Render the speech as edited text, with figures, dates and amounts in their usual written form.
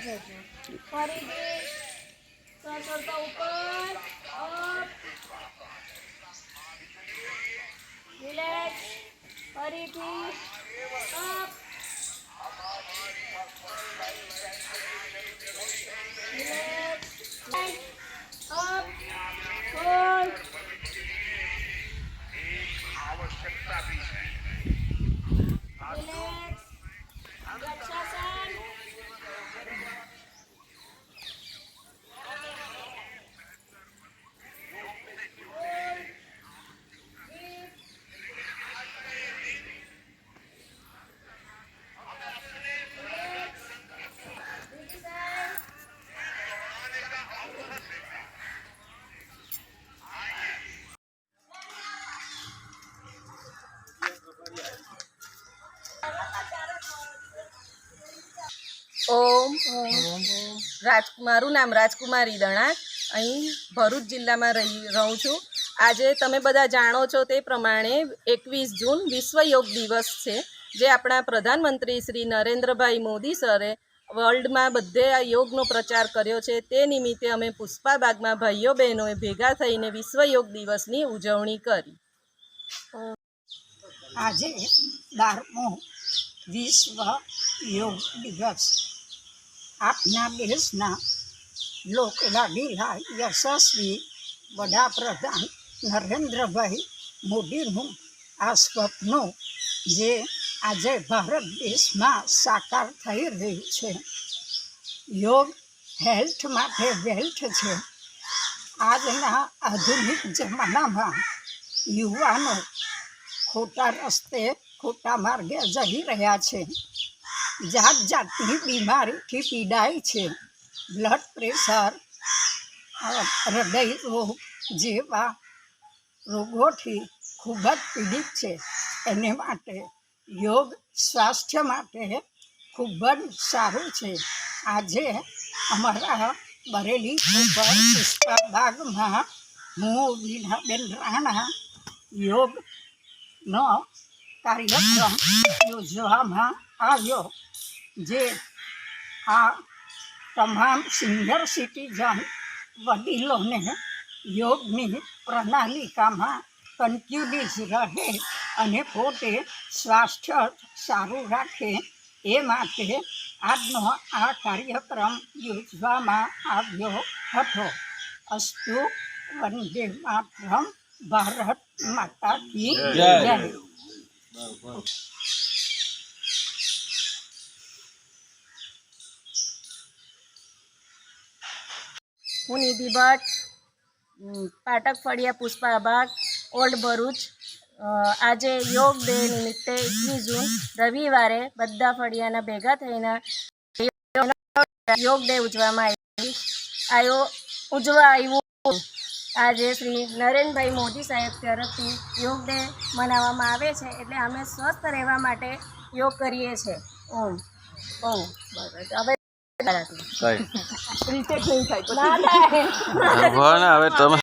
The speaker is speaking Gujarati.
ફરીથી સરસરતા ઉપર અપ રિલેક્સ ફરીથી up relax up hold relax यक्षासन ઓમ મારું નામ રાજકુમારી દણા અહીં ભરૂચ જિલ્લામાં રહું છું। આજે તમે બધા જાણો છો તે પ્રમાણે 21 જૂન વિશ્વ યોગ દિવસ છે, જે આપણા પ્રધાનમંત્રી શ્રી નરેન્દ્રભાઈ મોદી સરે વર્લ્ડમાં બધે આ યોગનો પ્રચાર કર્યો છે। તે નિમિત્તે અમે પુષ્પાબાગમાં ભાઈઓ બહેનોએ ભેગા થઈને વિશ્વ યોગ દિવસની ઉજવણી કરી। આજે 12મો વિશ્વ યોગ દિવસ આપના દેશના લોકલાડીલા યશસ્વી વડાપ્રધાન નરેન્દ્રભાઈ મોદીનું આ સ્વપ્ન જે આજે ભારત દેશમાં સાકાર થઈ રહ્યું છે। યોગ હેલ્થ માટે વેલ્થ છે। આજના આધુનિક જમાનામાં યુવાનો ખોટા રસ્તે ખોટા માર્ગે જઈ રહ્યા છે, જાત જાતની બીમારીથી પીડાય છે। બ્લડ પ્રેશર, હૃદય રોગ જેવા રોગોથી ખૂબ જ પીડિત છે। એને માટે યોગ સ્વાસ્થ્ય માટે ખૂબ જ સારું છે। આજે અમારા બરેલી પુષ્પાબાગમાં હું વીણાબેન રાણા યોગનો કાર્યક્રમ યોજવામાં આવ્યો, જે આ તમામ સિનિયર સિટીઝન વડીલોને યોગની પ્રણાલિકામાં કન્ટિન્યુઅસ રહે અને પોતે સ્વાસ્થ્ય સારું રાખે એ માટે આજનો આ કાર્યક્રમ યોજવામાં આવ્યો હતો। અસ્તુ વંદે માતરમ, ભારત માતા કી જય। હું નિધિ ભટ્ટ, પાટક ફળિયા પુષ્પાબાગ, ઓલ્ડ ભરૂચ। આજે યોગ ડે નિમિત્તે 21 જૂન રવિવારે બધા ફળિયાના ભેગા થઈને યોગ ડે ઉજવવામાં આવ્યું। આજે શ્રી નરેન્દ્રભાઈ મોદી સાહેબ તરફથી યોગ ડે મનાવવામાં આવે છે, એટલે અમે સ્વસ્થ રહેવા માટે યોગ કરીએ છીએ। ઓમ ઓમ હવે રીતે નહીં થાય હવે તમે